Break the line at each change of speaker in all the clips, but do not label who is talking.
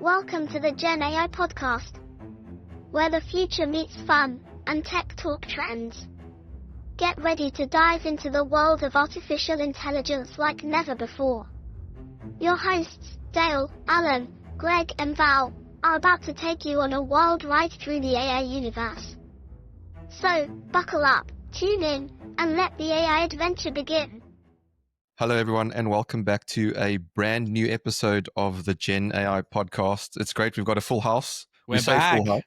Welcome to the Gen AI podcast, where the future meets fun and tech talk trends. Get ready to dive into the world of artificial intelligence like never before. Your hosts, Dale, Alan, Greg, and Val, are about to take you on a wild ride through the AI universe. So, buckle up, tune in, and let the AI adventure begin.
Hello, everyone, and welcome back to a brand new episode of the Gen AI podcast. It's great. We've got a full house.
We're back.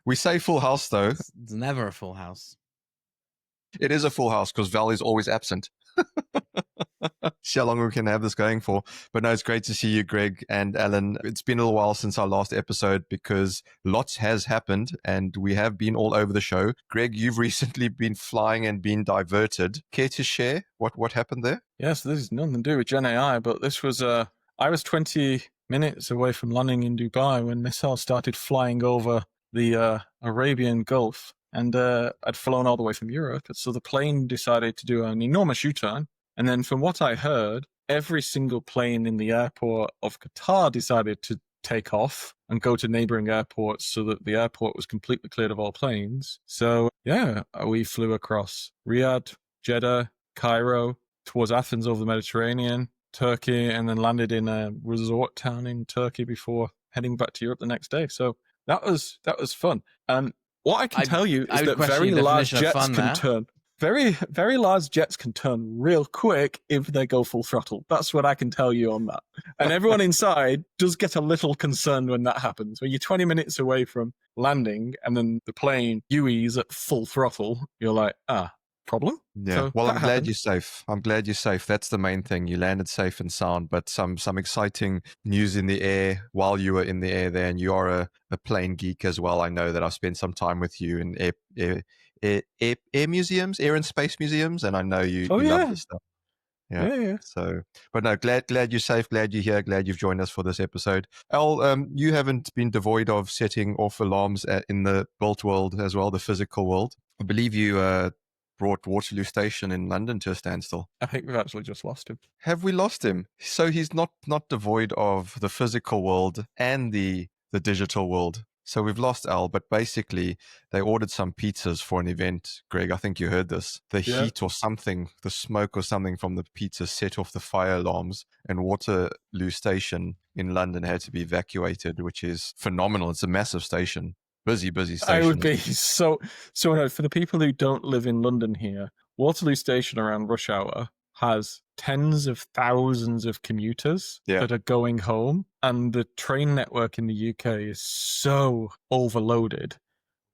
We say full house, though.
It's never a full house.
It is a full house because Val is always absent. See how long we can have this going for. But no, it's great to see you, Greg and Alan. It's been a little while since our last episode because lots has happened and we have been all over the show. Greg, you've recently been flying and been diverted. Care to share what happened there?
Yes, this is nothing to do with Gen AI, but this was, I was 20 minutes away from landing in Dubai when missiles started flying over the Arabian Gulf. And I'd flown all the way from Europe. So the plane decided to do an enormous U-turn. And then from what I heard, every single plane in the airport of Qatar decided to take off and go to neighboring airports so that the airport was completely cleared of all planes. So yeah, we flew across Riyadh, Jeddah, Cairo, towards Athens over the Mediterranean, Turkey, and then landed in a resort town in Turkey before heading back to Europe the next day. So that was fun. What I can tell you is that very large jets can turn. Very large jets can turn real quick if they go full throttle. That's what I can tell you on that. And everyone inside does get a little concerned when that happens. When you're 20 minutes away from landing and then the plane UEs at full throttle, you're like, problem?
Yeah.
So
well, I'm glad
happened.
you're safe. I'm glad you're safe. That's the main thing. You landed safe and sound, but some exciting news in the air while you were in the air there, and you are a plane geek as well. I know that I've spent some time with you in air museums, air and space museums, and I know you love this stuff.
Yeah.
So, but no, glad you're safe, glad you're here, glad you've joined us for this episode. Al, you haven't been devoid of setting off alarms in the built world as well, the physical world. I believe you brought Waterloo Station in London to a standstill.
I think we've actually just lost him.
Have we lost him? So he's not devoid of the physical world and the digital world. So we've lost Al, but basically they ordered some pizzas for an event. Greg, I think you heard this. The heat or something, the smoke or something from the pizza set off the fire alarms, and Waterloo Station in London had to be evacuated, which is phenomenal. It's a massive station. Busy station.
I would be so annoyed. For the people who don't live in London here, Waterloo Station around rush hour has tens of thousands of commuters that are going home, and the train network in the UK is so overloaded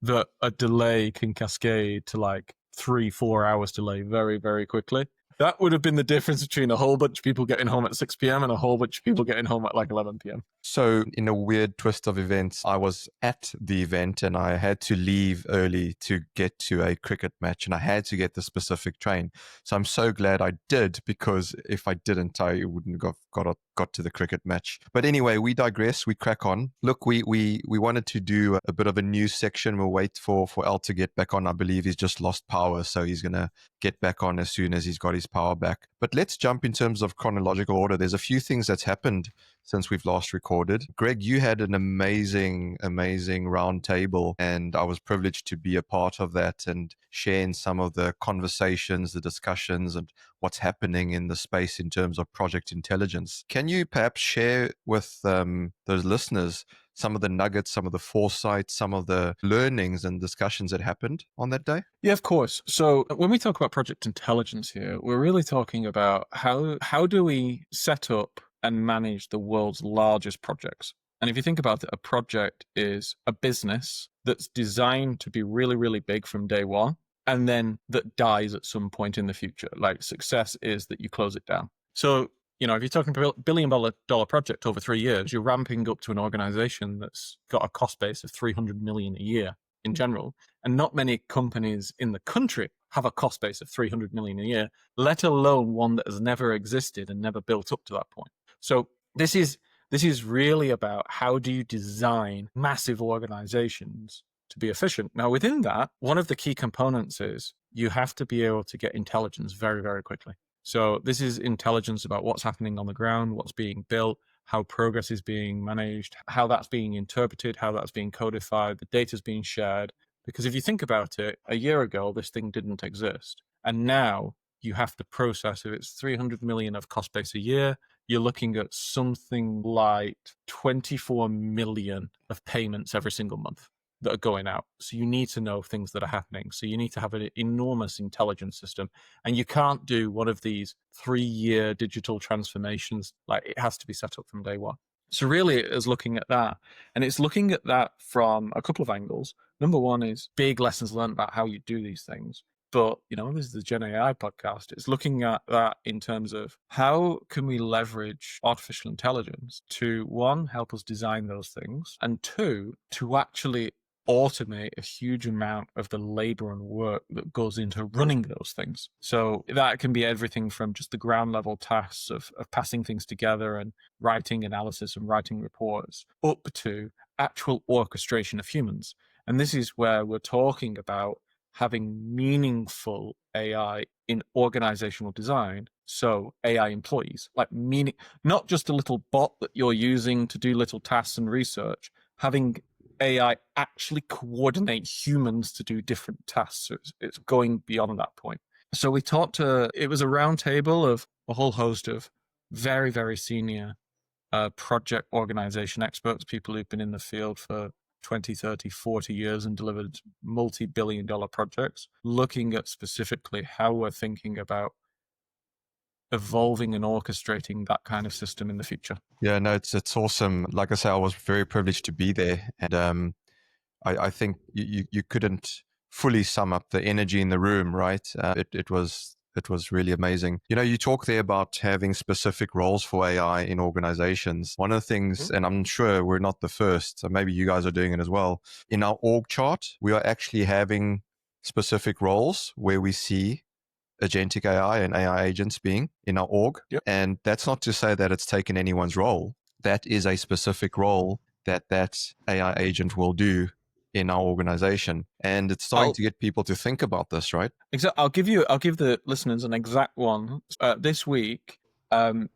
that a delay can cascade to like 3-4 hours delay very, very quickly. That would have been the difference between a whole bunch of people getting home at 6 p.m. and a whole bunch of people getting home at like 11 p.m.
So in a weird twist of events, I was at the event and I had to leave early to get to a cricket match, and I had to get the specific train. So I'm so glad I did, because if I didn't, I wouldn't have got to the cricket match. But anyway, we digress. We crack on. Look, we wanted to do a bit of a news section. We'll wait for Al to get back on. I believe he's just lost power, so he's going to get back on as soon as he's got his power back. But let's jump in terms of chronological order. There's a few things that's happened since we've last recorded. Greg, you had an amazing roundtable, and I was privileged to be a part of that and share in some of the conversations, the discussions, and what's happening in the space in terms of project intelligence. Can you perhaps share with those listeners some of the nuggets, some of the foresight, some of the learnings and discussions that happened on that day?
Yeah, of course. So when we talk about project intelligence here, we're really talking about how do we set up and manage the world's largest projects. And if you think about it, a project is a business that's designed to be really, really big from day one, and then that dies at some point in the future. Like, success is that you close it down. So, if you're talking $1 billion project over 3 years, you're ramping up to an organization that's got a cost base of $300 million a year in general. And not many companies in the country have a cost base of $300 million a year, let alone one that has never existed and never built up to that point. So this is really about how do you design massive organizations to be efficient. Now, within that, one of the key components is you have to be able to get intelligence very, very quickly. So this is intelligence about what's happening on the ground, what's being built, how progress is being managed, how that's being interpreted, how that's being codified, the data's being shared. Because if you think about it, a year ago, this thing didn't exist. And now you have to process, if it's 300 million of cost base a year, you're looking at something like 24 million of payments every single month that are going out. So you need to know things that are happening. So you need to have an enormous intelligence system. And you can't do one of these 3-year digital transformations. Like, it has to be set up from day one. So really it is looking at that. And it's looking at that from a couple of angles. Number one is big lessons learned about how you do these things. But, this is the Gen AI podcast. It's looking at that in terms of how can we leverage artificial intelligence to, one, help us design those things, and two, to actually automate a huge amount of the labor and work that goes into running those things. So that can be everything from just the ground level tasks of passing things together and writing analysis and writing reports, up to actual orchestration of humans. And this is where we're talking about having meaningful AI in organizational design. So AI employees, like not just a little bot that you're using to do little tasks and research, having AI actually coordinate humans to do different tasks. So it's going beyond that point. So we talked it was a roundtable of a whole host of very, very senior project organization experts, people who've been in the field for 20, 30, 40 years and delivered multi-billion-dollar projects, looking at specifically how we're thinking about evolving and orchestrating that kind of system in the future.
Yeah, no, it's awesome. Like I say, I was very privileged to be there, and I think you couldn't fully sum up the energy in the room, right? It was really amazing. You talk there about having specific roles for AI in organizations. One of the things, and I'm sure we're not the first, so maybe you guys are doing it as well. In our org chart, we are actually having specific roles where we see agentic AI and AI agents being in our org.
Yep.
And that's not to say that it's taken anyone's role. That is a specific role that AI agent will do in our organization. And it's starting to get people to think about this, right?
Exactly. I'll give the listeners an exact one. This week,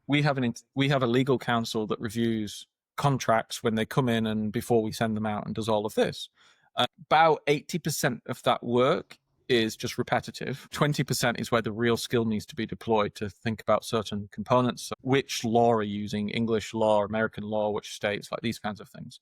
we have a legal counsel that reviews contracts when they come in and before we send them out and does all of this. About 80% of that work is just repetitive. 20% is where the real skill needs to be deployed to think about certain components. So which law are you using? English law, American law, which states, like these kinds of things.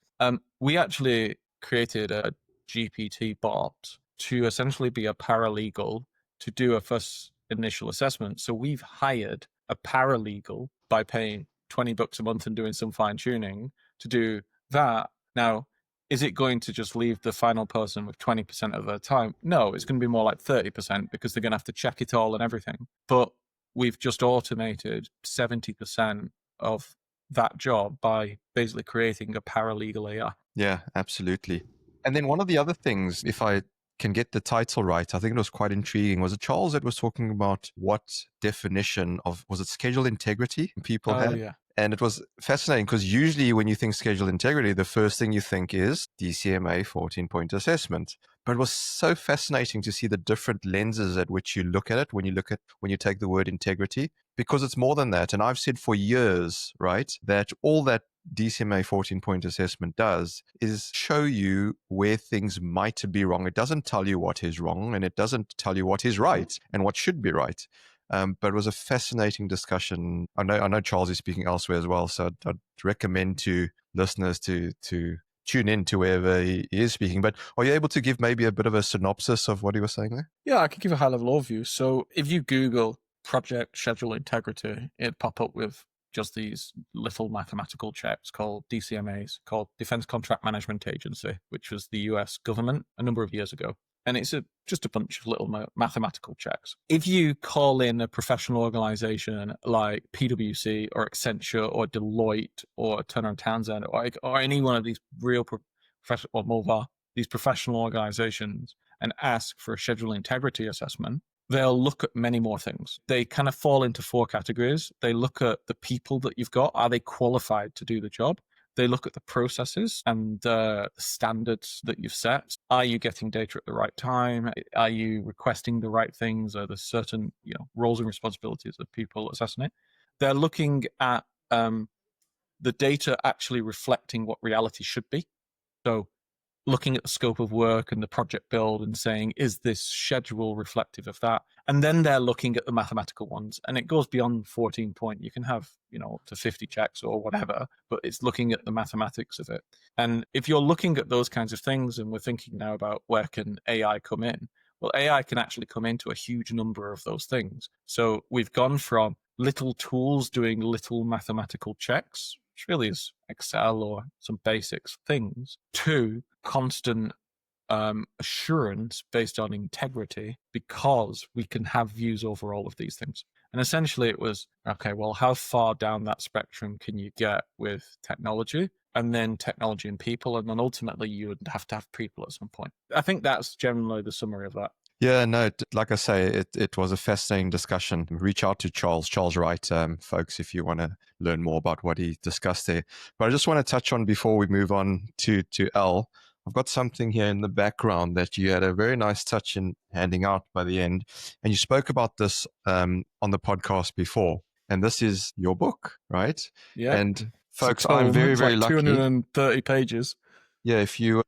We actually created a GPT bot to essentially be a paralegal to do a first initial assessment. So we've hired a paralegal by paying $20 a month and doing some fine tuning to do that. Now, is it going to just leave the final person with 20% of their time? No, it's going to be more like 30% because they're going to have to check it all and everything. But we've just automated 70% of that job by basically creating a paralegal AI.
Yeah, absolutely. And then one of the other things, if I can get the title right, I think it was quite intriguing. Was it Charles that was talking about what definition of, was it schedule integrity people had?
Yeah.
And it was fascinating because usually when you think schedule integrity, the first thing you think is DCMA 14-point assessment. But it was so fascinating to see the different lenses at which you look at it when you take the word integrity, because it's more than that. And I've said for years, right, that all that DCMA 14-point assessment does is show you where things might be wrong. It doesn't tell you what is wrong, and it doesn't tell you what is right and what should be right. But it was a fascinating discussion. I know Charles is speaking elsewhere as well, so I'd recommend to listeners to tune in to wherever he is speaking. But are you able to give maybe a bit of a synopsis of what he was saying there?
Yeah, I can give a high-level overview. So if you Google project schedule integrity, it'd pop up with just these little mathematical checks called DCMAs, called Defense Contract Management Agency, which was the US government a number of years ago. And it's just a bunch of little mathematical checks. If you call in a professional organization like PwC or Accenture or Deloitte or Turner & Townsend or any one of these real professional, or Mulvar, these professional organizations, and ask for a schedule integrity assessment, they'll look at many more things. They kind of fall into 4 categories. They look at the people that you've got. Are they qualified to do the job? They look at the processes and the standards that you've set. Are you getting data at the right time? Are you requesting the right things? Are there certain roles and responsibilities of people assessing it? They're looking at the data actually reflecting what reality should be. So looking at the scope of work and the project build and saying, is this schedule reflective of that? And then they're looking at the mathematical ones, and it goes beyond 14 point. You can have, up to 50 checks or whatever, but it's looking at the mathematics of it. And if you're looking at those kinds of things, and we're thinking now about where can AI come in, well, AI can actually come into a huge number of those things. So we've gone from little tools doing little mathematical checks, which really is Excel or some basics things, to constant assurance based on integrity, because we can have views over all of these things. And essentially it was, okay, well, how far down that spectrum can you get with technology? And then technology and people, and then ultimately you would have to have people at some point. I think that's generally the summary of that.
Yeah, no, like I say, it was a fascinating discussion. Reach out to Charles Wright, folks, if you want to learn more about what he discussed there. But I just want to touch on, before we move on to Al, I've got something here in the background that you had a very nice touch in handing out by the end. And you spoke about this on the podcast before. And this is your book, right?
Yeah.
And folks, I'm very, very lucky.
230 pages.
Yeah, if you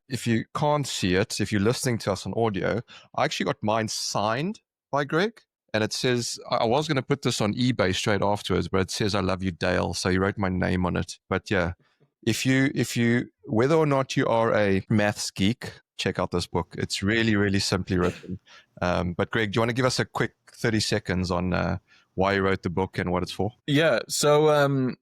can't see it, if you're listening to us on audio, I actually got mine signed by Greg, and it says, I was going to put this on eBay straight afterwards, but it says, "I love you, Dale." So he wrote my name on it. But yeah, if you whether or not you are a maths geek, check out this book. It's really, really simply written. But Greg, do you want to give us a quick 30 seconds on why you wrote the book and what it's for?
Yeah. So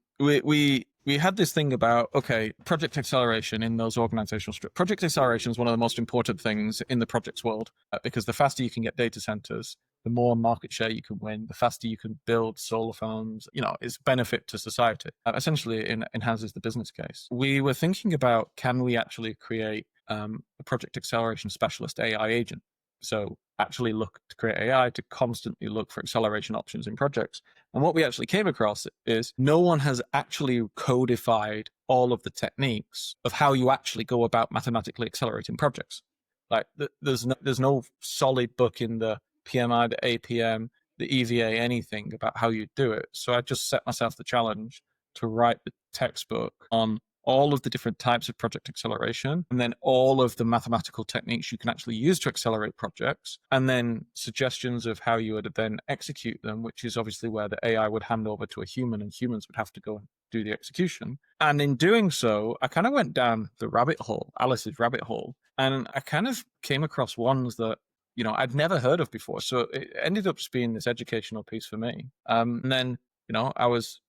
we had this thing about, okay, project acceleration in those organizational structures. Project acceleration is one of the most important things in the projects world, because the faster you can get data centers, the more market share you can win, the faster you can build solar farms, it's benefit to society. Essentially, it enhances the business case. We were thinking about, can we actually create a project acceleration specialist AI agent? So actually look to create AI to constantly look for acceleration options in projects. And what we actually came across is no one has actually codified all of the techniques of how you actually go about mathematically accelerating projects. Like there's no solid book in the PMI, the APM, the EVA, anything about how you do it. So I just set myself the challenge to write the textbook on all of the different types of project acceleration, and then all of the mathematical techniques you can actually use to accelerate projects, and then suggestions of how you would then execute them, which is obviously where the AI would hand over to a human and humans would have to go and do the execution. And in doing so, I kind of went down the rabbit hole, Alice's rabbit hole, and I kind of came across ones that I'd never heard of before. So it ended up just being this educational piece for me. And then I was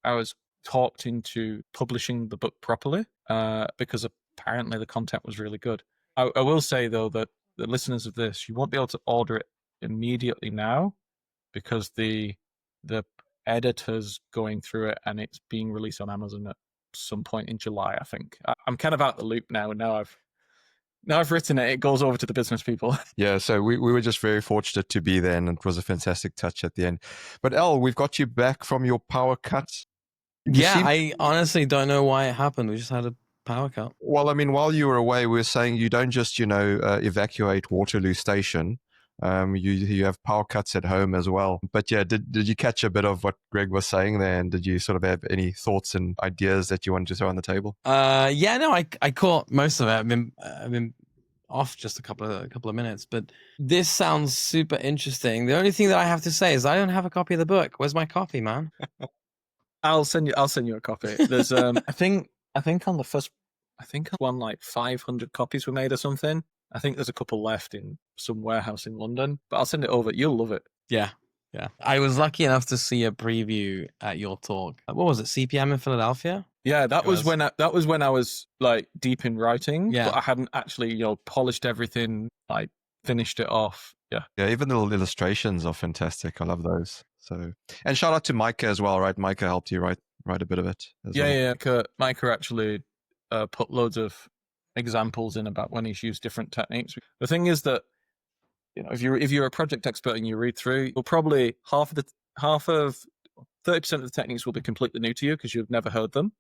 talked into publishing the book properly, because apparently the content was really good. I will say, though, that the listeners of this, you won't be able to order it immediately now, because the editor's going through it, and it's being released on Amazon at some point in July, I think. I'm kind of out the loop now. Now I've written it, it goes over to the business people.
Yeah, so we were just very fortunate to be there, and it was a fantastic touch at the end. But Al, we've got you back from your power cut.
I honestly don't know why it happened. We just had a power cut.
Well, I mean, while you were away, we were saying you don't just, evacuate Waterloo Station. You have power cuts at home as well. But yeah, did you catch a bit of what Greg was saying there? And did you sort of have any thoughts and ideas that you wanted to throw on the table?
I caught most of it. I've been off just a couple of minutes, but this sounds super interesting. The only thing that I have to say is I don't have a copy of the book. Where's my copy, man?
I'll send you a copy. There's I think on the first, one like 500 copies were made or something. I think there's a couple left in some warehouse in London, but I'll send it over. You'll love it.
Yeah. I was lucky enough to see a preview at your talk. What was it? CPM in Philadelphia?
Yeah, that was when I was like deep in writing, but I hadn't actually polished everything, like finished it off.
Yeah, even the little illustrations are fantastic. I love those. So, and shout out to Micah as well, right? Micah helped you write a bit of it as well.
Yeah. Micah actually put loads of examples in about when he's used different techniques. The thing is that if you're a project expert and you read through, you'll probably half of 30% of the techniques will be completely new to you because you've never heard them.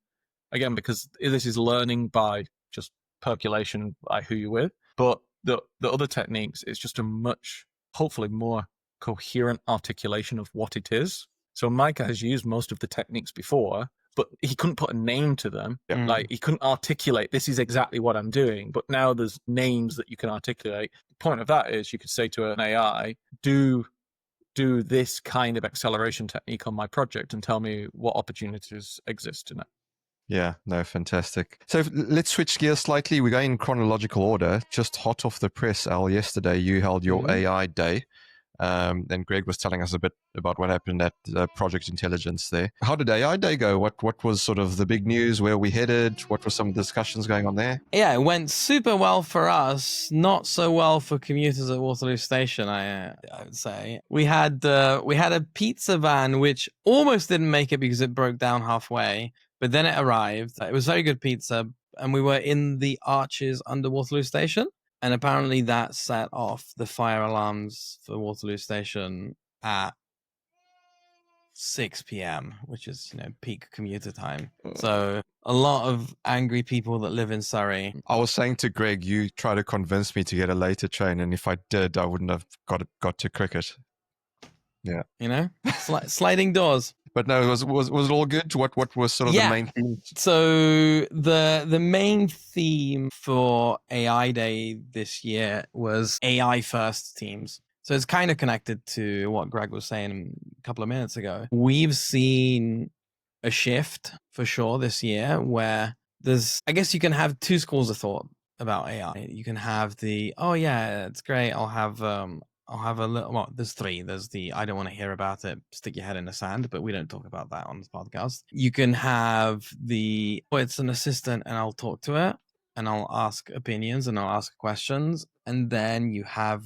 Again, because this is learning by just percolation by who you're with. But the other techniques, it's just a much, hopefully more coherent articulation of what it is. So Micah has used most of the techniques before, but he couldn't put a name to them.
Yeah.
Like he couldn't articulate, this is exactly what I'm doing. But now there's names that you can articulate. The point of that is you could say to an AI, do this kind of acceleration technique on my project and tell me what opportunities exist in it.
Yeah, no, fantastic. So let's switch gears slightly. We're going in chronological order. Just hot off the press, Al, yesterday you held your AI day. And Greg was telling us a bit about what happened at Project Intelligence there. How did AI Day go? What was sort of the big news? Where are we headed? What were some discussions going on there?
Yeah, it went super well for us. Not so well for commuters at Waterloo Station, I would say. We had a pizza van which almost didn't make it because it broke down halfway, but then it arrived. It was very good pizza, and we were in the arches under Waterloo Station. And apparently that set off the fire alarms for Waterloo Station at 6 p.m., which is, peak commuter time. So a lot of angry people that live in Surrey.
I was saying to Greg, you try to convince me to get a later train, and if I did, I wouldn't have got to cricket. Yeah.
Sliding doors.
But no, was it all good? What was sort of the main theme?
So the main theme for AI Day this year was AI first teams. So it's kind of connected to what Greg was saying a couple of minutes ago. We've seen a shift for sure this year where I guess you can have two schools of thought about AI. You can have oh yeah, it's great. I'll have a little, well, there's three. There's the, I don't want to hear about it, stick your head in the sand, but we don't talk about that on this podcast. You can have it's an assistant and I'll talk to it and I'll ask opinions and I'll ask questions. And then you have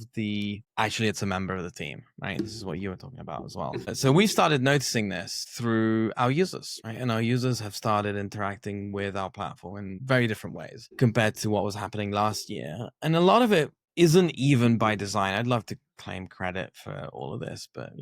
actually it's a member of the team, right? This is what you were talking about as well. So we started noticing this through our users, right? And our users have started interacting with our platform in very different ways compared to what was happening last year. And a lot of it isn't even by design. I'd love to claim credit for all of this, but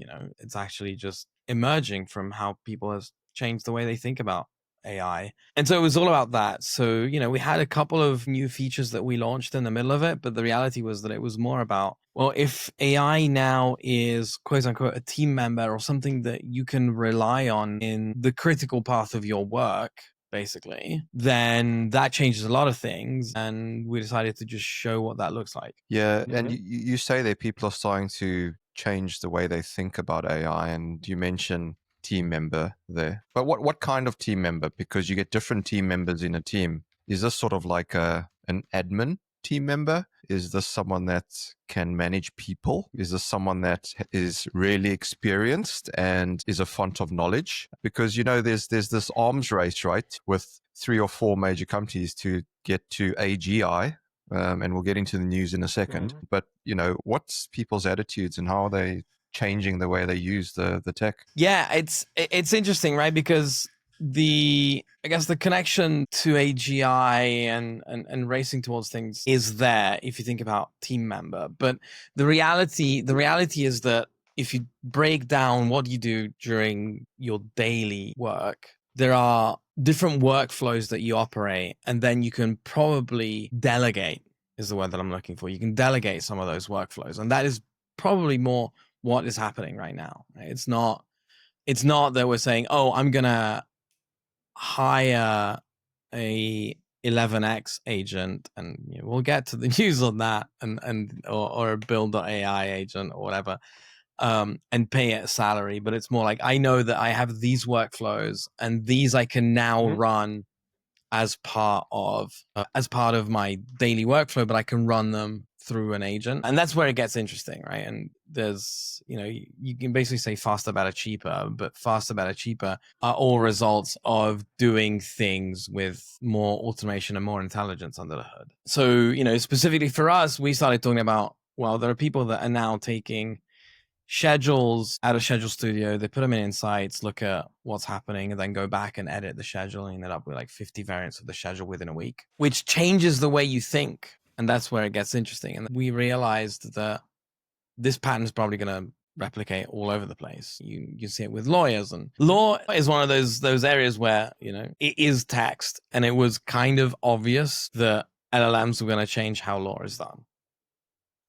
it's actually just emerging from how people have changed the way they think about AI. And so it was all about that. So, we had a couple of new features that we launched in the middle of it, but the reality was that it was more about, well, if AI now is quote unquote a team member or something that you can rely on in the critical path of your work, basically, then that changes a lot of things. And we decided to just show what that looks like.
Yeah. And you say that people are starting to change the way they think about AI. And you mentioned team member there. But what kind of team member? Because you get different team members in a team. Is this sort of like an admin team member? Is this someone that can manage people? Is this someone that is really experienced and is a font of knowledge? Because, there's this arms race, right, with 3 or 4 major companies to get to AGI. And we'll get into the news in a second. But, what's people's attitudes and how are they changing the way they use the tech?
Yeah, it's interesting, right? Because I guess the connection to AGI and racing towards things is there if you think about team member. But the reality is that if you break down what you do during your daily work, there are different workflows that you operate, and then you can probably delegate is the word that I'm looking for. You can delegate some of those workflows, and that is probably more what is happening right now. Right? It's not that we're saying, oh, I'm gonna hire a 11x agent, and we'll get to the news on that, or a build.ai agent or whatever, and pay it a salary. But it's more like, I know that I have these workflows, and these I can now run as part of my daily workflow, but I can run them through an agent. And that's where it gets interesting, right? And there's, you can basically say faster, better, cheaper, but faster, better, cheaper are all results of doing things with more automation and more intelligence under the hood. So, specifically for us, we started talking about, well, there are people that are now taking schedules out of Schedule Studio, they put them in Insights, look at what's happening, and then go back and edit the schedule and end up with like 50 variants of the schedule within a week, which changes the way you think. And that's where it gets interesting. And we realized that this pattern is probably going to replicate all over the place. You see it with lawyers, and law is one of those areas where, it is text, and it was kind of obvious that LLMs were going to change how law is done.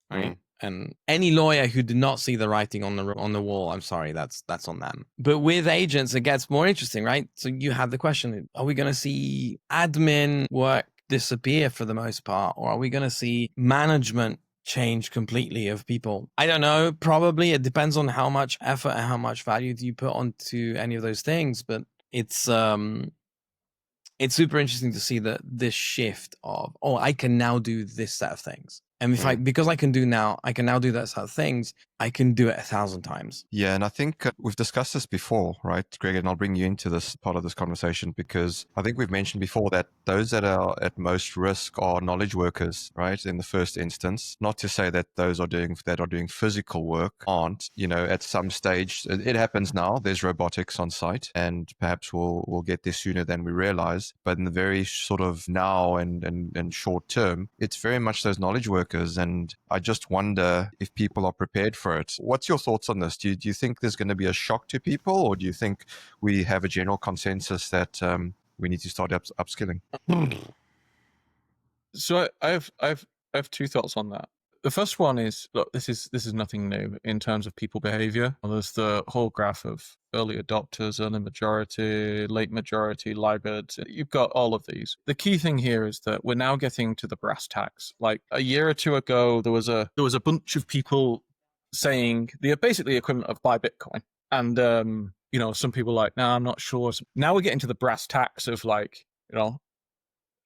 Right. And any lawyer who did not see the writing on the wall, I'm sorry, that's on them. But with agents, it gets more interesting, right? So you have the question, are we going to see admin work disappear for the most part? Or are we going to see management change completely of people? I don't know. Probably it depends on how much effort and how much value do you put onto any of those things. But it's super interesting to see this shift of, I can now do this set of things. And because I can now do that set of things, I can do it 1,000 times.
Yeah, and I think we've discussed this before, right, Greg? And I'll bring you into this part of this conversation because I think we've mentioned before that those that are at most risk are knowledge workers, right? In the first instance, not to say that those are doing physical work aren't. At some stage, it happens now. There's robotics on site, and perhaps we'll get there sooner than we realize. But in the very sort of now and short term, it's very much those knowledge workers, and I just wonder if people are prepared for it. What's your thoughts on this? Do you think there's going to be a shock to people, or do you think we have a general consensus that we need to start upskilling?
So I have two thoughts on that. The first one is, look, this is nothing new in terms of people behavior. There's the whole graph of early adopters, early majority, late majority, laggards. You've got all of these. The key thing here is that we're now getting to the brass tacks. Like a year or two ago, there was a bunch of people saying the basically equivalent of buy Bitcoin. And some people are like, no, I'm not sure. Now we're getting to the brass tacks of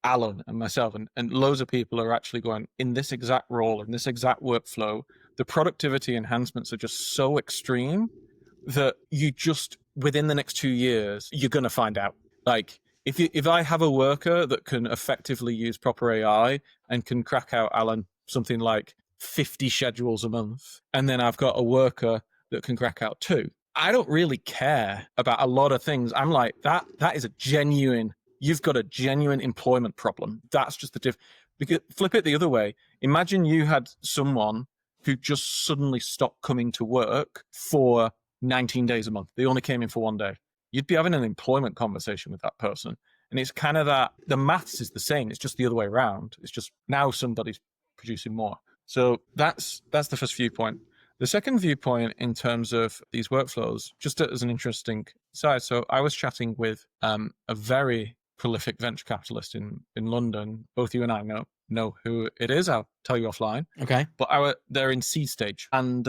Alan and myself, and loads of people are actually going, in this exact role, in this exact workflow, the productivity enhancements are just so extreme that you just, within the next 2 years, you're going to find out. Like, if I have a worker that can effectively use proper AI and can crack out, Alan, something like 50 schedules a month, and then I've got a worker that can crack out 2, I don't really care about a lot of things. I'm like, that is a genuine... You've got a genuine employment problem. That's just the because flip it the other way. Imagine you had someone who just suddenly stopped coming to work for 19 days a month. They only came in for 1 day. You'd be having an employment conversation with that person. And it's kind of that the maths is the same. It's just the other way around. It's just now somebody's producing more. So that's the first viewpoint. The second viewpoint in terms of these workflows, just as an interesting side. So I was chatting with a very prolific venture capitalist in London. Both you and I know who it is. I'll tell you offline.
Okay.
But they're in seed stage, and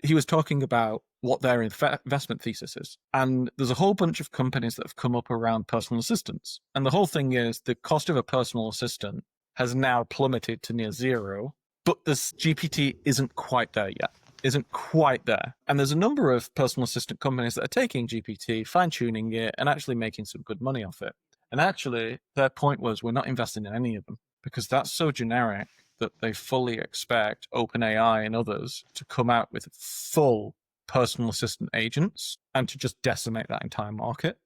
he was talking about what their investment thesis is. And there's a whole bunch of companies that have come up around personal assistants. And the whole thing is the cost of a personal assistant has now plummeted to near zero, but this GPT isn't quite there yet. And there's a number of personal assistant companies that are taking GPT, fine-tuning it, and actually making some good money off it. And actually, their point was, we're not investing in any of them because that's so generic that they fully expect OpenAI and others to come out with full personal assistant agents and to just decimate that entire market.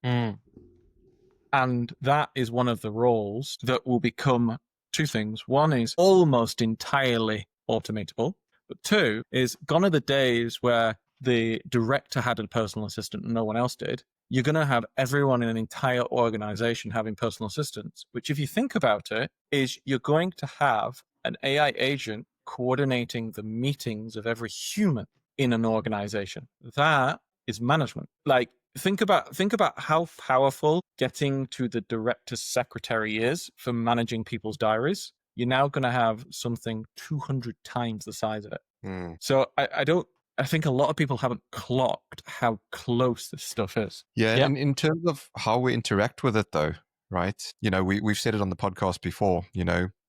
And that is one of the roles that will become two things. One is almost entirely automatable. But 2 is gone are the days where the director had a personal assistant and no one else did. You're going to have everyone in an entire organization having personal assistants, which if you think about it, is you're going to have an AI agent coordinating the meetings of every human in an organization. That is management. Like, think about how powerful getting to the director's secretary is for managing people's diaries. You're now going to have something 200 times the size of it. So I think a lot of people haven't clocked how close this stuff is.
Yeah, and in terms of how we interact with it though, right? We've said it on the podcast before,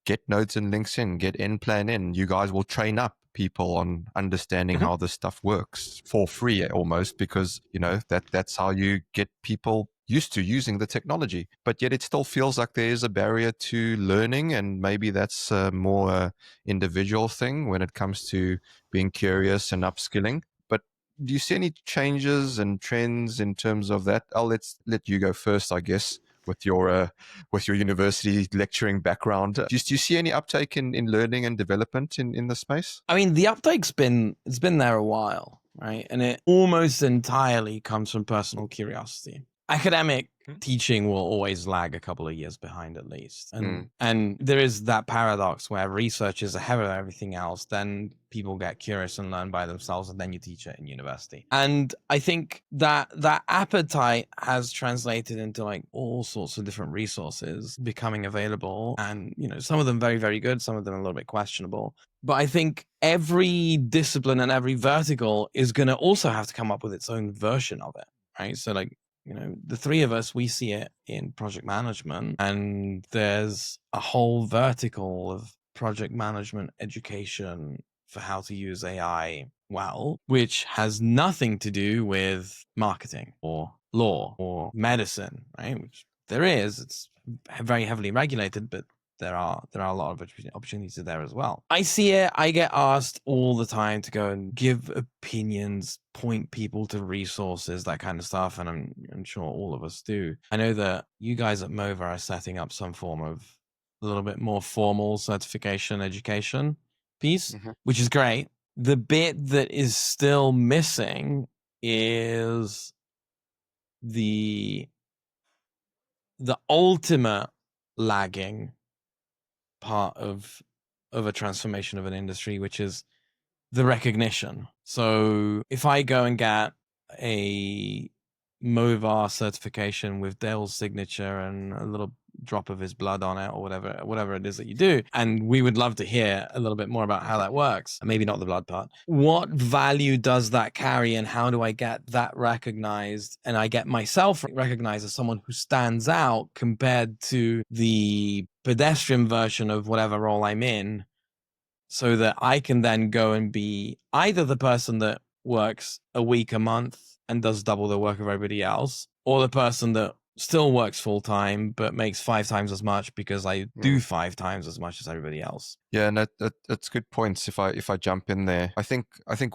get nodes and links in, get plan in. You guys will train up people on understanding how this stuff works for free almost, because, that's how you get people used to using the technology. But yet it still feels like there is a barrier to learning, and maybe that's a more individual thing when it comes to being curious and upskilling. But do you see any changes and trends in terms of that? I'll let you go first, I guess, with your university lecturing background. Do you see any uptake in learning and development in the space?
I mean, the uptake's been there a while, right? And it almost entirely comes from personal curiosity. academic teaching will always lag a couple of years behind at least. And there is that paradox where research is ahead of everything else, then people get curious and learn by themselves, and then you teach it in university. And I think that appetite has translated into like all sorts of different resources becoming available, and some of them very, very good, some of them a little bit questionable. But I think every discipline and every vertical is going to also have to come up with its own version of it, right? So like, the three of us, we see it in project management, and there's a whole vertical of project management education for how to use AI well, which has nothing to do with marketing or law or medicine, right? Which there is, it's very heavily regulated, but there are a lot of opportunities there as well. I see it. I get asked all the time to go and give opinions, point people to resources, that kind of stuff, and I'm sure all of us do. I know that you guys at MOVA are setting up some form of a little bit more formal certification education piece, which is great. The bit that is still missing is the ultimate lagging part of a transformation of an industry, which is the recognition. So if I go and get a MOVAR certification with Dale's signature and a little drop of his blood on it, or whatever it is that you do, and we would love to hear a little bit more about how that works, maybe not the blood part. What value does that carry, and how do I get that recognized, and I get myself recognized as someone who stands out compared to the pedestrian version of whatever role I'm in, so that I can then go and be either the person that works a week, a month, and does double the work of everybody else, or the person that still works full time but makes 5 times as much because I do 5 times as much as everybody else.
Yeah, and that's good points. If I jump in there, I think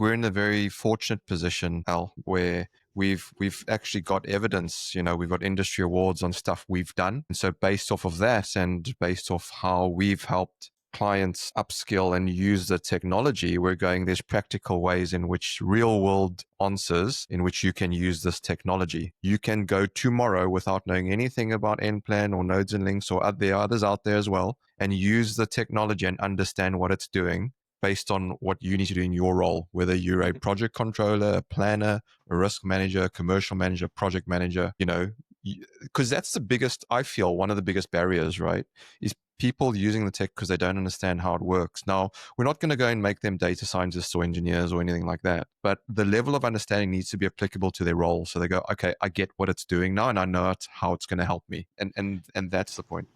we're in a very fortunate position, Al, where we've actually got evidence. We've got industry awards on stuff we've done, and so based off of that, and based off how we've helped clients upskill and use the technology, we're going, there's practical ways in which real world answers in which you can use this technology. You can go tomorrow without knowing anything about NPlan or nodes and links, or there are others out there as well, and use the technology and understand what it's doing based on what you need to do in your role, whether you're a project controller, a planner, a risk manager, a commercial manager, project manager, because that's the biggest, I feel, one of the biggest barriers, right, is people using the tech because they don't understand how it works. Now, we're not going to go and make them data scientists or engineers or anything like that, but the level of understanding needs to be applicable to their role. So they go, okay, I get what it's doing now, and I know how it's going to help me. And that's the point.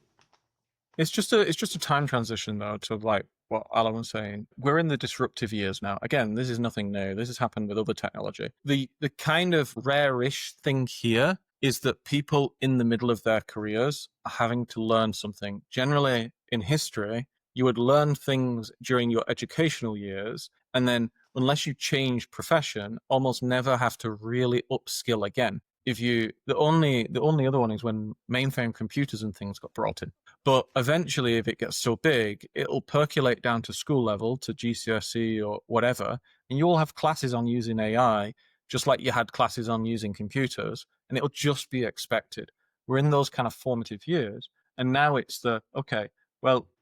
It's just a time transition, though, to like what Alan was saying. We're in the disruptive years now. Again, this is nothing new. This has happened with other technology. The kind of rare-ish thing here is that people in the middle of their careers are having to learn something. Generally, in history, you would learn things during your educational years, and then unless you change profession, almost never have to really upskill again. The only other one is when mainframe computers and things got brought in. But eventually, if it gets so big, it'll percolate down to school level, to GCSE or whatever, and you all have classes on using AI, just like you had classes on using computers, and it'll just be expected. We're in those kind of formative years, and now it's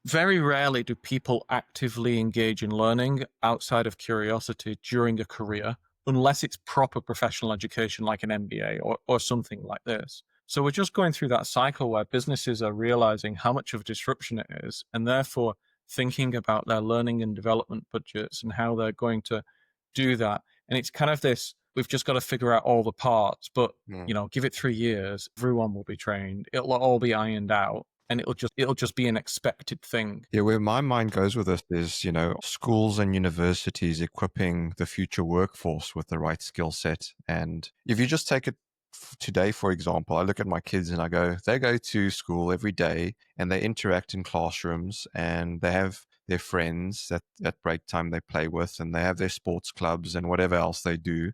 very rarely do people actively engage in learning outside of curiosity during a career, unless it's proper professional education like an MBA or something like this. So we're just going through that cycle where businesses are realizing how much of a disruption it is, and therefore thinking about their learning and development budgets and how they're going to do that. And it's kind of this, we've just got to figure out all the parts, but give it 3 years, everyone will be trained, it'll all be ironed out, and it'll just be an expected thing.
Yeah, where my mind goes with this is, schools and universities equipping the future workforce with the right skill set. And if you just take it today, for example, I look at my kids and I go, they go to school every day and they interact in classrooms, and they have their friends that at break time they play with, and they have their sports clubs and whatever else they do.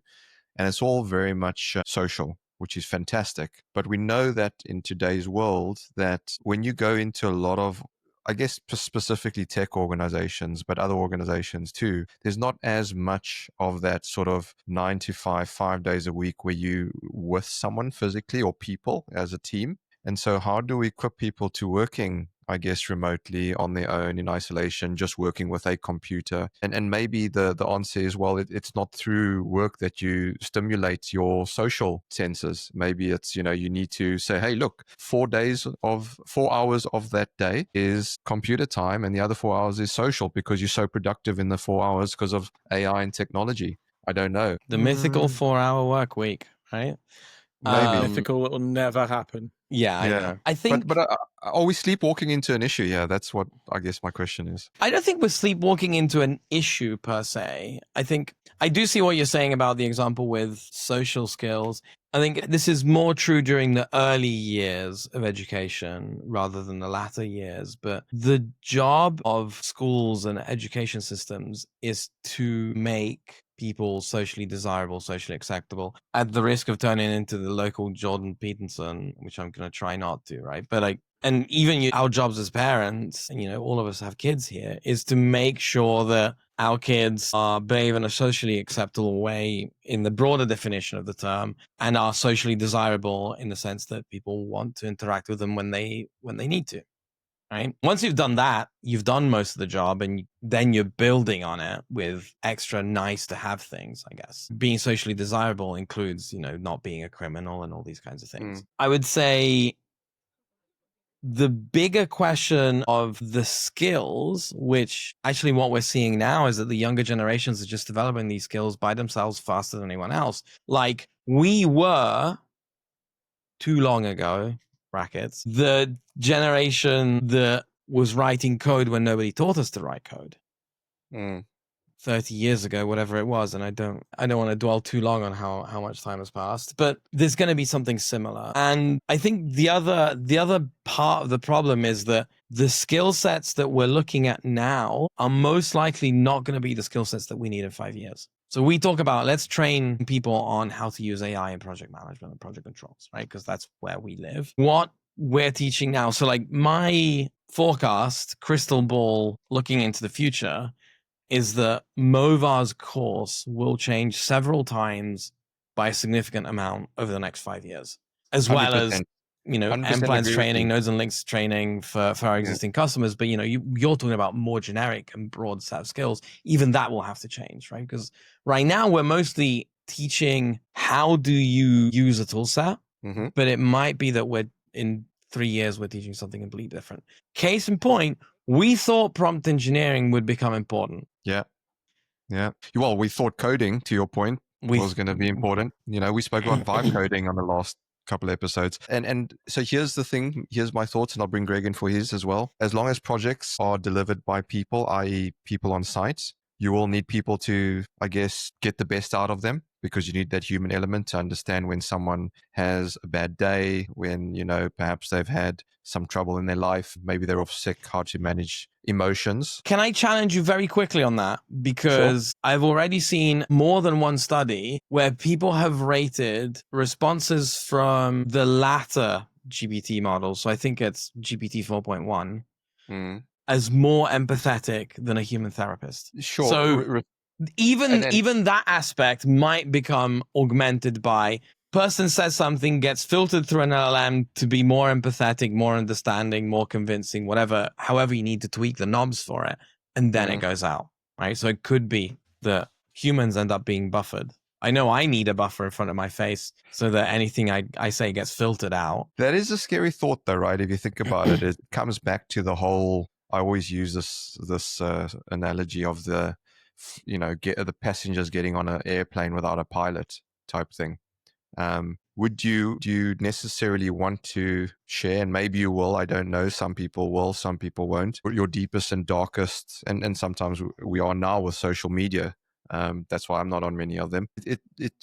And it's all very much social, which is fantastic. But we know that in today's world, that when you go into a lot of I guess specifically tech organizations, but other organizations too, there's not as much of that sort of 9 to 5, 5 days a week where you with someone physically or people as a team. And so how do we equip people to working, I guess, remotely on their own in isolation, just working with a computer? And maybe the answer is, well, it's not through work that you stimulate your social senses. Maybe it's, you need to say, hey, look, 4 hours of that day is computer time and the other 4 hours is social because you're so productive in the 4 hours because of AI and technology. I don't know.
The mythical 4-hour work week, right?
Maybe.
Mythical, it will never happen.
Yeah, I know. I think,
but are we sleepwalking into an issue? Yeah, that's what I guess my question is.
I don't think we're sleepwalking into an issue per se. I think I do see what you're saying about the example with social skills. I think this is more true during the early years of education rather than the latter years. But the job of schools and education systems is to make people socially desirable, socially acceptable, at the risk of turning into the local Jordan Peterson, which I'm going to try not to, right? But and even our jobs as parents, and all of us have kids here, is to make sure that our kids are behaving in a socially acceptable way in the broader definition of the term, and are socially desirable in the sense that people want to interact with them when they need to. Right. Once you've done that, you've done most of the job, and then you're building on it with extra nice to have things, I guess. Being socially desirable includes, not being a criminal and all these kinds of things. I would say the bigger question of the skills, which actually what we're seeing now is that the younger generations are just developing these skills by themselves faster than anyone else. Like we were too long ago, brackets, the generation that was writing code when nobody taught us to write code. 30 years ago, whatever it was, and I don't want to dwell too long on how much time has passed, but there's going to be something similar. And I think the other part of the problem is that the skill sets that we're looking at now are most likely not going to be the skill sets that we need in 5 years. So we talk about, let's train people on how to use AI in project management and project controls, right? Because that's where we live. What we're teaching now. So like my forecast, crystal ball, looking into the future, is that Movar's course will change several times by a significant amount over the next 5 years, as well as,
100%
M-plans
agree with
training,
you.
nodes and links training for our existing customers. But, you're talking about more generic and broad set of skills. Even that will have to change, right? Because right now we're mostly teaching how do you use a tool set, but it might be that in 3 years, we're teaching something completely different. Case in point, we thought prompt engineering would become important.
Yeah. Well, we thought coding, to your point, was going to be important. We spoke about vibe coding on the last couple episodes. And so here's the thing. Here's my thoughts, and I'll bring Greg in for his as well. As long as projects are delivered by people, i.e. people on site, you will need people to, I guess, get the best out of them, because you need that human element to understand when someone has a bad day, when, perhaps they've had some trouble in their life, maybe they're off sick, how to manage emotions.
Can I challenge you very quickly on that? Because I've already seen more than one study where people have rated responses from the latter GPT model, so I think it's GPT 4.1, as more empathetic than a human therapist.
Sure.
So even that aspect might become augmented by person says something, gets filtered through an LLM to be more empathetic, more understanding, more convincing, whatever, however you need to tweak the knobs for it, and then it goes out, right? So it could be that humans end up being buffered. I know I need a buffer in front of my face so that anything I say gets filtered out.
That is a scary thought, though, right? If you think about it, it comes back to the whole, I always use this analogy of the passengers getting on an airplane without a pilot type thing. Do you necessarily want to share, and maybe you will, I don't know, some people will, some people won't, your deepest and darkest, and sometimes we are now with social media. That's why I'm not on many of them. It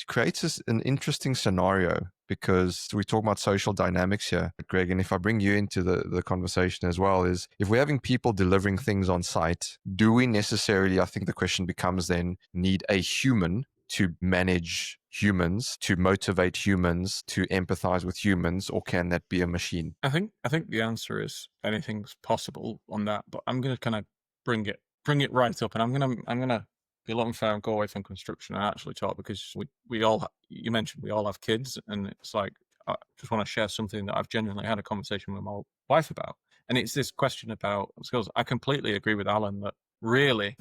creates an interesting scenario, because we talk about social dynamics here, Greg, and if I bring you into the conversation as well, is if we're having people delivering things on site, do we necessarily, I think the question becomes then, need a human to manage humans, to motivate humans, to empathize with humans, or can that be a machine?
I think the answer is anything's possible on that, but I'm going to kind of bring it right up, and I'm gonna be a lot unfair and go away from construction and actually talk, because we all you mentioned we all have kids, and it's like I just want to share something that I've genuinely had a conversation with my wife about, and it's this question about skills. I completely agree with Alan that really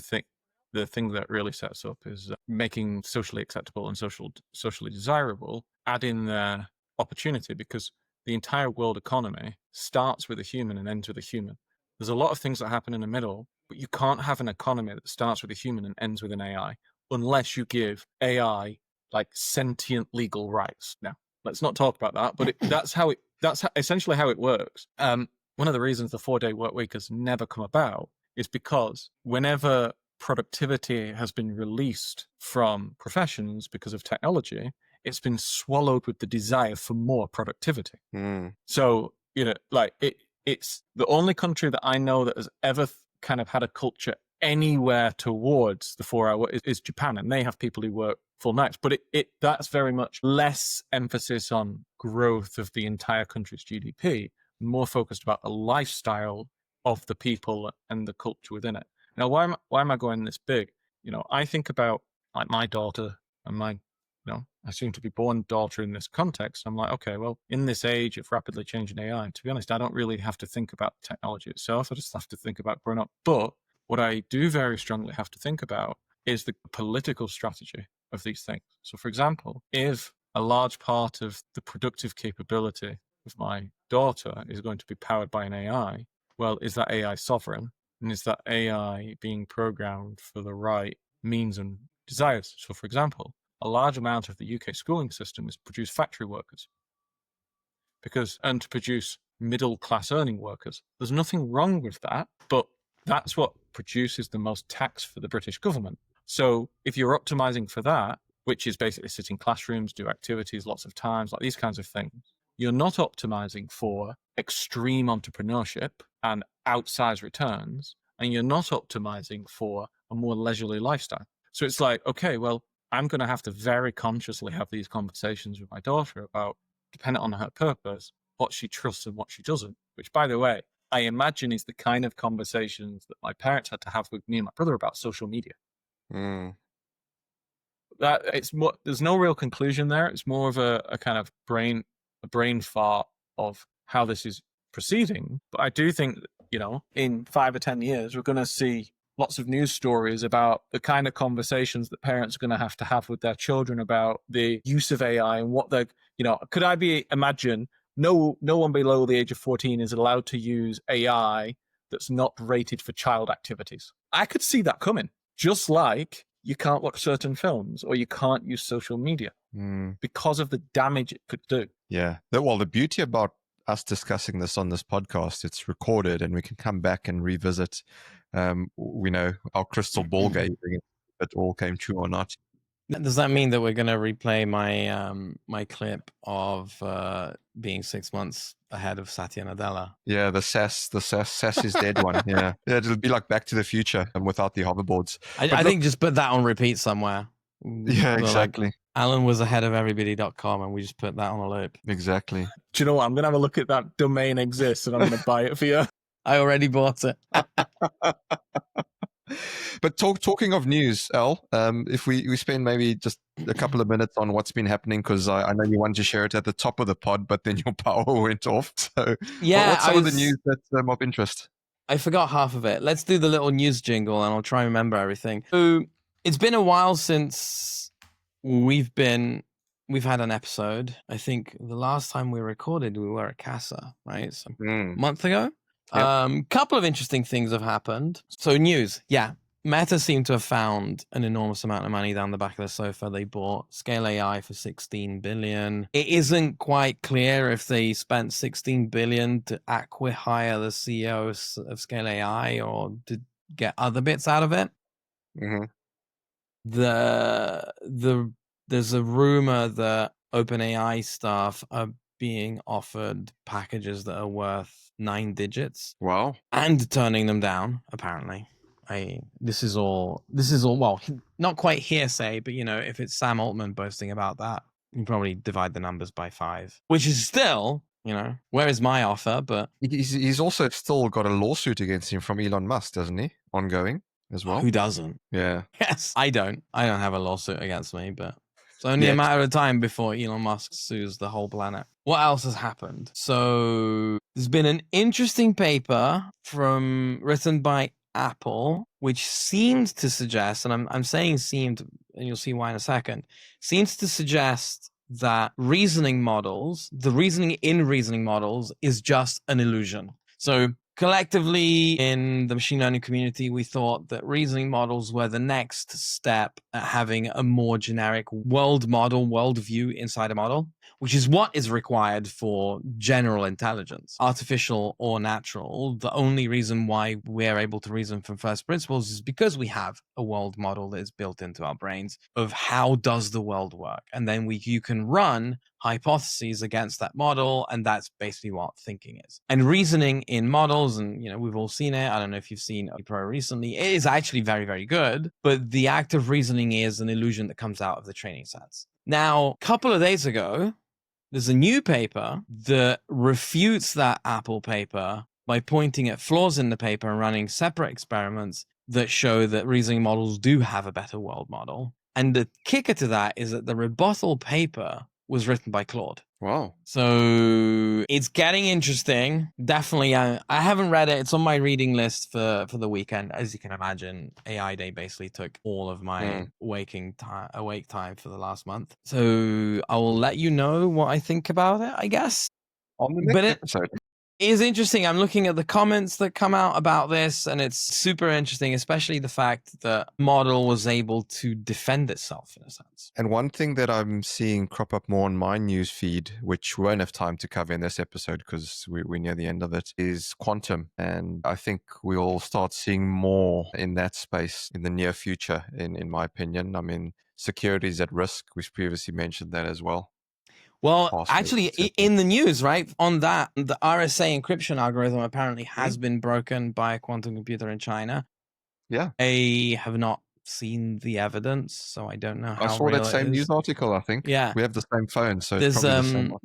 the thing that really sets up is making socially acceptable and socially desirable, add in their opportunity, because the entire world economy starts with a human and ends with a human. There's a lot of things that happen in the middle, but you can't have an economy that starts with a human and ends with an AI unless you give AI like sentient legal rights. Now, let's not talk about that, but that's essentially how it works. One of the reasons the 4-day work week has never come about is because whenever productivity has been released from professions because of technology, it's been swallowed with the desire for more productivity. So, like it's the only country that I know that has ever kind of had a culture anywhere towards the 4-hour is Japan, and they have people who work full nights, but that's very much less emphasis on growth of the entire country's GDP, more focused about the lifestyle of the people and the culture within it. Now, why am I going this big? I think about like my daughter and my I seem to be born daughter in this context. I'm like, okay, well, in this age of rapidly changing AI, to be honest, I don't really have to think about the technology itself. I just have to think about growing up. But what I do very strongly have to think about is the political strategy of these things. So, for example, if a large part of the productive capability of my daughter is going to be powered by an AI, well, is that AI sovereign? And is that AI being programmed for the right means and desires? So, for example, a large amount of the UK schooling system is to produce factory workers and to produce middle class earning workers. There's nothing wrong with that, but that's what produces the most tax for the British government. So if you're optimizing for that, which is basically sit in classrooms, do activities lots of times, like these kinds of things, you're not optimizing for extreme entrepreneurship and outsized returns, and you're not optimizing for a more leisurely lifestyle. So it's like, okay, well, I'm going to have to very consciously have these conversations with my daughter about, dependent on her purpose, what she trusts and what she doesn't, which, by the way, I imagine is the kind of conversations that my parents had to have with me and my brother about social media. That there's no real conclusion there. It's more of a kind of brain fart of how this is proceeding. But I do think, in 5 or 10 years, we're going to see lots of news stories about the kind of conversations that parents are going to have with their children about the use of AI and what they're, could I imagine no one below the age of 14 is allowed to use AI that's not rated for child activities. I could see that coming, just like you can't watch certain films or you can't use social media because of the damage it could do.
Yeah. Well, the beauty about us discussing this on this podcast, it's recorded and we can come back and revisit. We know our crystal ball game, if it all came true or not.
Does that mean that we're going to replay my my clip of being 6 months ahead of Satya Nadella?
Yeah, the SAS is dead one. Yeah, it'll be like Back to the Future and without the hoverboards.
I think just put that on repeat somewhere.
Yeah, exactly.
Like, Alan was ahead of everybody.com and we just put that on a loop.
Exactly.
Do you know what? I'm going to have a look at that domain exists and I'm going to buy it for you.
I already bought it.
But talking of news, Al, if we spend maybe just a couple of minutes on what's been happening, because I know you wanted to share it at the top of the pod, but then your power went off. So
yeah,
what's some of the news that's of interest?
I forgot half of it. Let's do the little news jingle and I'll try and remember everything. So it's been a while since we've had an episode. I think the last time we recorded, we were at CASA, right? So a month ago. Yep. Couple of interesting things have happened. So news, yeah. Meta seemed to have found an enormous amount of money down the back of the sofa. They bought Scale AI for $16 billion. It isn't quite clear if they spent $16 billion to acqui-hire the CEO of Scale AI or to get other bits out of it.
Mm-hmm.
There's a rumor that OpenAI staff are being offered packages that are worth 9 digits.
Wow.
And turning them down, apparently. This is all well, not quite hearsay, but if it's Sam Altman boasting about that, you can probably divide the numbers by 5, which is still, where is my offer? But
he's also still got a lawsuit against him from Elon Musk, doesn't he? Ongoing as well.
Who doesn't?
Yeah.
Yes, I don't have a lawsuit against me, but it's only a matter of time before Elon Musk sues the whole planet. What else has happened? So there's been an interesting paper written by Apple, which seems to suggest, and I'm saying seemed, and you'll see why in a second, seems to suggest that the reasoning in reasoning models is just an illusion. So collectively in the machine learning community, we thought that reasoning models were the next step at having a more generic worldview inside a model, which is what is required for general intelligence, artificial or natural. The only reason why we're able to reason from first principles is because we have a world model that is built into our brains of how does the world work. And then you can run hypotheses against that model, and that's basically what thinking is. And reasoning in models, and we've all seen it. I don't know if you've seen Pro recently. It is actually very, very good, but the act of reasoning is an illusion that comes out of the training sets. Now, a couple of days ago, there's a new paper that refutes that Apple paper by pointing at flaws in the paper and running separate experiments that show that reasoning models do have a better world model. And the kicker to that is that the rebuttal paper was written by Claude.
Wow.
So it's getting interesting. Definitely. I haven't read it. It's on my reading list for the weekend. As you can imagine, AI Day basically took all of my awake time for the last month. So I will let you know what I think about it, I guess.
On the next episode.
It is interesting. I'm looking at the comments that come out about this, and it's super interesting, especially the fact that model was able to defend itself in a sense.
And one thing that I'm seeing crop up more on my news feed, which we won't have time to cover in this episode because we're near the end of it, is quantum. And I think we'll start seeing more in that space in the near future, in my opinion. I mean, security is at risk. We've previously mentioned that as well.
Well, actually, in the news, right, on that, the RSA encryption algorithm apparently has been broken by a quantum computer in China.
Yeah.
I have not seen the evidence, so I don't know how
I saw
real
that same news article, I think.
Yeah.
We have the same phone, so
there's
it's probably the same one.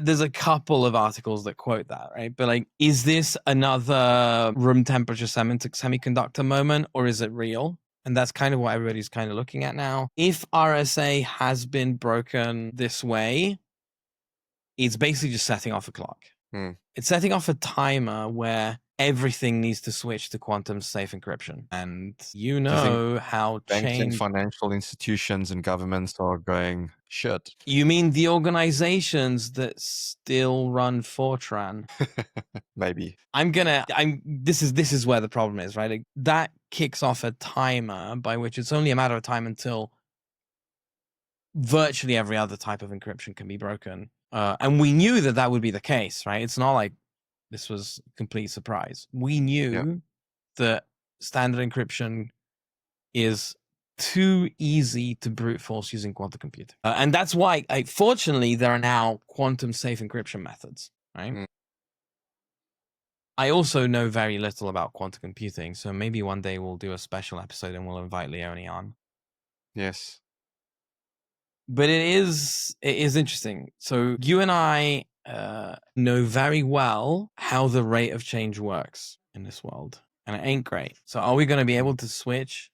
There's a couple of articles that quote that, right? But is this another room temperature semiconductor moment, or is it real? And that's kind of what everybody's kind of looking at now. If RSA has been broken this way, it's basically just setting off a clock. It's setting off a timer where everything needs to switch to quantum safe encryption. And how
banks and financial institutions and governments are going shit.
You mean the organizations that still run Fortran?
Maybe.
This is where the problem is, right? That kicks off a timer by which it's only a matter of time until virtually every other type of encryption can be broken. And we knew that would be the case, right? It's not like this was a complete surprise. We knew that standard encryption is too easy to brute force using quantum computing. And that's why, fortunately, there are now quantum safe encryption methods, right? I also know very little about quantum computing, so maybe one day we'll do a special episode and we'll invite Leonie on.
Yes.
But it is interesting. So you and I know very well how the rate of change works in this world, and it ain't great. So are we going to be able to switch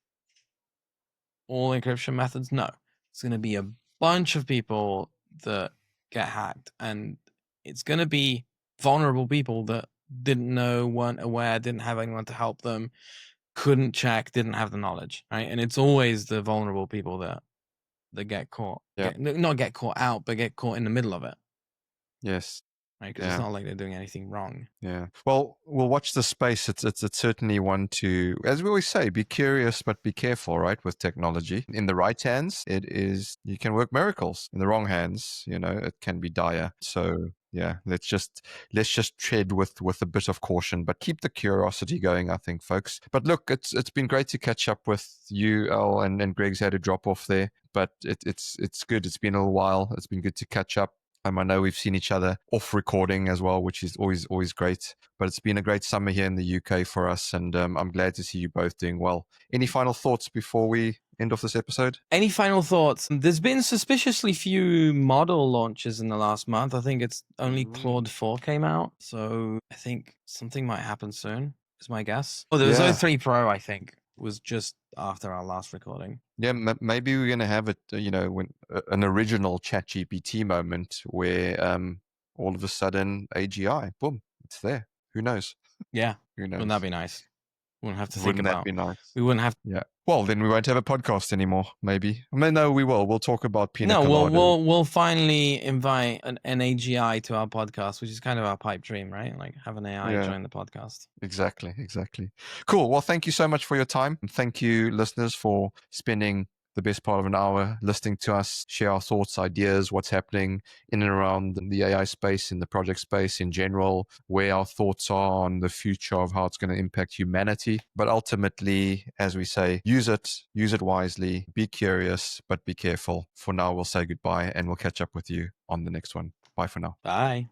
all encryption methods? No. It's going to be a bunch of people that get hacked, and it's going to be vulnerable people that didn't know, weren't aware, didn't have anyone to help them, couldn't check, didn't have the knowledge, right? And it's always the vulnerable people that get caught. Not get caught out, but get caught in the middle of it.
Yes.
Right? Because it's not like they're doing anything wrong.
Yeah. Well, we'll watch the space. It's certainly one to, as we always say, be curious, but be careful, right? With technology. In the right hands, you can work miracles. In the wrong hands, it can be dire. So yeah, let's just tread with a bit of caution, but keep the curiosity going, I think, folks. But look, it's been great to catch up with you, Al, and Greg's had a drop off there, but it's good. It's been a little while. It's been good to catch up. I know we've seen each other off recording as well, which is always great. But it's been a great summer here in the UK for us, and I'm glad to see you both doing well. Any final thoughts before we end off this episode?
Any final thoughts? There's been suspiciously few model launches in the last month. I think it's only Claude 4 came out, so I think something might happen soon, is my guess. Oh, there was O3 Pro, I think, was just after our last recording.
Yeah, maybe we're going to have it, an original ChatGPT moment where all of a sudden AGI, boom, it's there. Who knows?
Yeah.
Who knows?
Wouldn't that be nice? Wouldn't have to think
Wouldn't
about.
that be nice?
We wouldn't have.
Yeah. Well, then we won't have a podcast anymore. Maybe. I mean, no, we will. We'll talk about pina coladas.
We'll finally invite an AGI to our podcast, which is kind of our pipe dream, right? Like have an AI join the podcast.
Exactly. Cool. Well, thank you so much for your time. And thank you, listeners, for spending the best part of an hour listening to us share our thoughts, ideas, what's happening in and around the AI space, in the project space in general, where our thoughts are on the future of how it's going to impact humanity. But ultimately, as we say, use it wisely, be curious, but be careful. For now, we'll say goodbye and we'll catch up with you on the next one. Bye for now.
Bye.